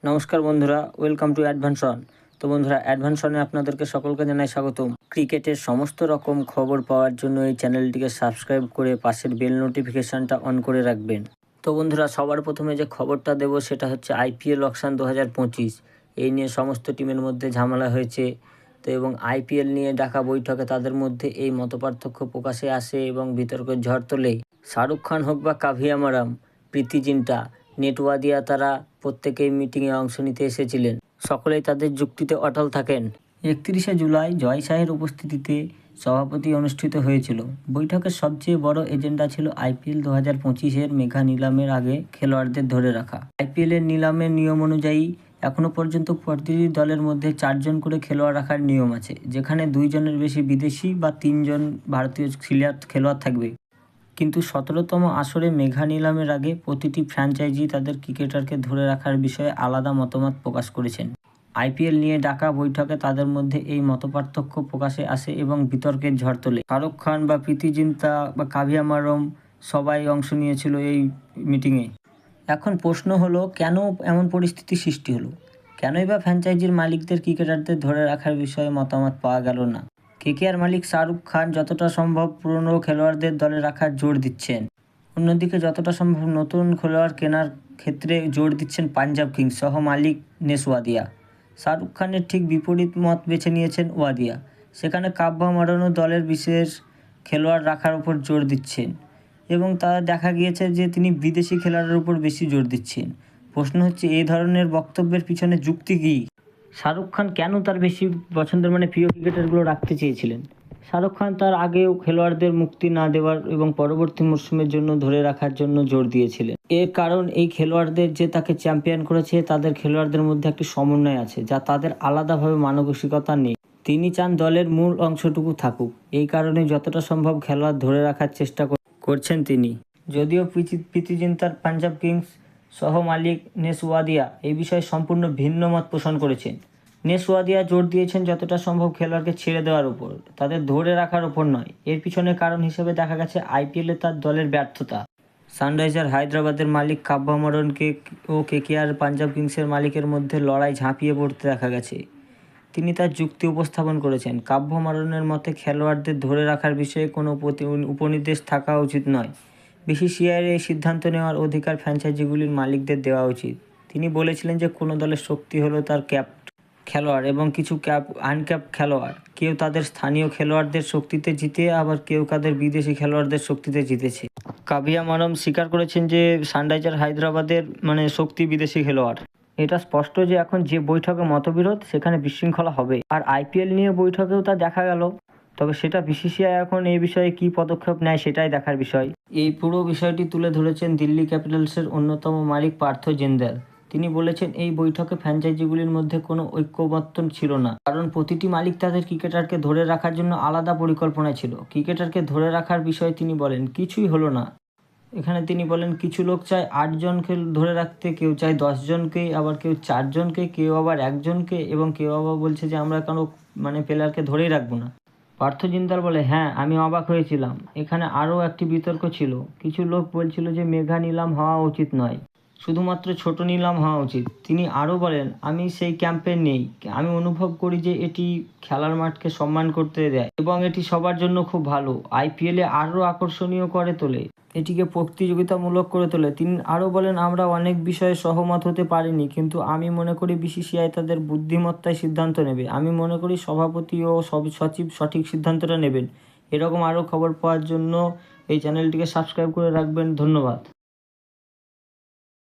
নমস্কার বন্ধুরা, welcome to অ্যাডভান্সন। তো বন্ধুরা, অ্যাডভান্সনে আপনাদেরকে সকলকে জানাই স্বাগতম। ক্রিকেটের সমস্ত রকম খবর পাওয়ার জন্য এই চ্যানেলটিকে সাবস্ক্রাইব করে পাশের বেল নোটিফিকেশানটা অন করে রাখবেন। তো বন্ধুরা, সবার প্রথমে যে খবরটা দেব সেটা হচ্ছে আইপিএল অকশন 2025। এই নিয়ে সমস্ত টিমের মধ্যে ঝামেলা হয়েছে। তো এবং আইপিএল নিয়ে ডাকা বৈঠকে তাদের মধ্যে এই মতপার্থক্য প্রকাশে আসে এবং বিতর্কের ঝড় তোলে। শাহরুখ খান হোক বা কাভিয়া মারাম, প্রীতি জিন্টা, নেটওয়াদিয়া, তারা প্রত্যেকেই মিটিংয়ে অংশ নিতে এসেছিলেন। সকলেই তাদের যুক্তিতে অটল থাকেন। 31শে জুলাই জয়শাহের উপস্থিতিতে সভাপতি অনুষ্ঠিত হয়েছিল। বৈঠকের সবচেয়ে বড় এজেন্ডা ছিল আইপিএল 2025-এর মেগা নিলামের আগে খেলোয়াড়দের ধরে রাখা। আইপিএলের নিলামের নিয়ম অনুযায়ী এখনও পর্যন্ত প্রতিটি দলের মধ্যে 4 জন করে খেলোয়াড় রাখার নিয়ম আছে, যেখানে 2 জনের বেশি বিদেশি বা 3 জন ভারতীয় খেলোয়াড় থাকবে। কিন্তু 17তম আসরে মেগা নিলামের আগে প্রতিটি ফ্র্যাঞ্চাইজি তাদের ক্রিকেটারকে ধরে রাখার বিষয়ে আলাদা মতামত প্রকাশ করেছেন। আইপিএল নিয়ে ডাকা বৈঠকে তাদের মধ্যে এই মতপার্থক্য প্রকাশে আসে এবং বিতর্কের ঝড় তোলে। শাহরুখ খান বা প্রীতি জিন্তা বা কাভিয়া মারম সবাই অংশ নিয়েছিল এই মিটিংয়ে। এখন প্রশ্ন হলো, কেন এমন পরিস্থিতি সৃষ্টি হলো? কেনই বা ফ্র্যাঞ্চাইজির মালিকদের ক্রিকেটারদের ধরে রাখার বিষয়ে মতামত পাওয়া গেল না? কেকেআর মালিক শাহরুখ খান যতটা সম্ভব পুরনো খেলোয়াড়দের দলে রাখার জোর দিচ্ছেন। অন্যদিকে যতটা সম্ভব নতুন খেলোয়াড় কেনার ক্ষেত্রে জোর দিচ্ছেন পাঞ্জাব কিংস সহ মালিক নেস ওয়াদিয়া। শাহরুখ খানের ঠিক বিপরীত মত বেছে নিয়েছেন ওয়াদিয়া। সেখানে কাব্যা মারানো দলের বিশেষ খেলোয়াড় রাখার উপর জোর দিচ্ছেন এবং তা দেখা গিয়েছে যে তিনি বিদেশি খেলোয়াড়ের উপর বেশি জোর দিচ্ছেন। প্রশ্ন হচ্ছে, এই ধরনের বক্তব্যের পিছনে যুক্তি কী? শাহরুখ খান কেন তার বেশি পছন্দের প্রিয় ক্রিকেটারগুলো রাখতে চেয়েছিলেন? শাহরুখ খান তার আগেও খেলোয়াড়দের মুক্তি না দেওয়ার এবং পরবর্তী মরশুমের জন্য ধরে রাখার জন্য জোর দিয়েছিলেন। এর কারণ, এই খেলোয়াড়দের যে তাকে চ্যাম্পিয়ন করেছে তাদের খেলোয়াড়দের মধ্যে একটি সমন্বয় আছে, যা তাদের আলাদাভাবে মানসিকতা নেই। তিনি চান দলের মূল অংশটুকু থাকুক। এই কারণে যতটা সম্ভব খেলোয়াড় ধরে রাখার চেষ্টা করছেন তিনি। যদিও প্রীতি জিন্তার পাঞ্জাব কিংস সহ মালিক নেস ওয়াদিয়া এই বিষয়ে সম্পূর্ণ ভিন্ন মত পোষণ করেছেন। নেস ওয়াদিয়া জোর দিয়েছেন যতটা সম্ভব খেলোয়াড়কে ছেড়ে দেওয়ার উপর, তাদের ধরে রাখার ওপর নয়। এর পিছনে কারণ হিসেবে দেখা গেছে আইপিএলে তার দলের ব্যর্থতা। সানরাইজার হায়দ্রাবাদের মালিক কাব্যা মারানকে ও কেকেআর পাঞ্জাব কিংসের মালিকের মধ্যে লড়াই ঝাঁপিয়ে পড়তে দেখা গেছে। তিনি তার যুক্তি উপস্থাপন করেছেন। কাব্যা মারানের মতে খেলোয়াড়দের ধরে রাখার বিষয়ে কোনো উপনির্দেশ থাকা উচিত নয়। বিসিসিআইয়ের এই সিদ্ধান্ত নেওয়ার অধিকার ফ্র্যাঞ্চাইজিগুলির মালিকদের দেওয়া উচিত। তিনি বলেছিলেন যে কোনো দলের শক্তি হলো তার ক্যাপ্ট খেলোয়াড় এবং কিছু আনক্যাপ্ট খেলোয়াড়। কেউ তাদের স্থানীয় খেলোয়াড়দের শক্তিতে জিতে, আবার কেউ তাদের বিদেশি খেলোয়াড়দের শক্তিতে জিতেছে। কাভিয়া মারাম স্বীকার করেছেন যে সানরাইজার হায়দ্রাবাদের শক্তি বিদেশি খেলোয়াড়। এটা স্পষ্ট যে এখন যে বৈঠকে মতবিরোধ সেখানে বিশৃঙ্খলা হবে, আর আইপিএল নিয়ে বৈঠকেও তা দেখা গেল। তবে সেটা বিসিসিআই এখন এই বিষয়ে কী পদক্ষেপ নেয় সেটাই দেখার বিষয়। এই পুরো বিষয়টি তুলে ধরেছেন দিল্লি ক্যাপিটালসের অন্যতম মালিক পার্থ জিন্দাল। তিনি বলেছেন, এই বৈঠকে ফ্র্যাঞ্চাইজিগুলির মধ্যে কোনো ঐক্যমত্য ছিল না, কারণ প্রতিটি মালিক তাদের ক্রিকেটারকে ধরে রাখার জন্য আলাদা পরিকল্পনা ছিল। ক্রিকেটারকে ধরে রাখার বিষয়ে তিনি বলেন, কিছুই হলো না। এখানে তিনি বলেন, কিছু লোক চায় 8 জনকে ধরে রাখতে, কেউ চায় 10 জনকে, আবার কেউ 4 জনকে, কেউ আবার 1 জনকে, এবং কেউ আবার বলছে যে আমরা কোনো প্লেয়ারকে ধরেই রাখবো না। পার্থ জিন্দাল বলে, হ্যাঁ, আমি অবাক হয়েছিলাম। এখানে আরও একটি বিতর্ক ছিল। কিছু লোক বলছিল যে মেগা নিলাম হওয়া উচিত নয়, শুধুমাত্র ছোট নিলাম হওয়া উচিত। তিনি আরও বলেন, আমি সেই ক্যাম্পে নেই। আমি অনুভব করি যে এটি খেলার মাঠকে সম্মান করতে দেয় এবং এটি সবার জন্য খুব ভালো। আইপিএলে আরও আকর্ষণীয় করে তোলে, এটিকে প্রতিযোগিতামূলক করে তোলে। তিনি আরও বলেন, আমরা অনেক বিষয়ে সহমত হতে পারিনি, কিন্তু আমি মনে করি বিসিসিআই তাদের বুদ্ধিমত্তায় সিদ্ধান্ত নেবে। আমি মনে করি সভাপতি ও সচিব সঠিক সিদ্ধান্তটা নেবেন। এরকম আরও খবর পাওয়ার জন্য এই চ্যানেলটিকে সাবস্ক্রাইব করে রাখবেন। ধন্যবাদ।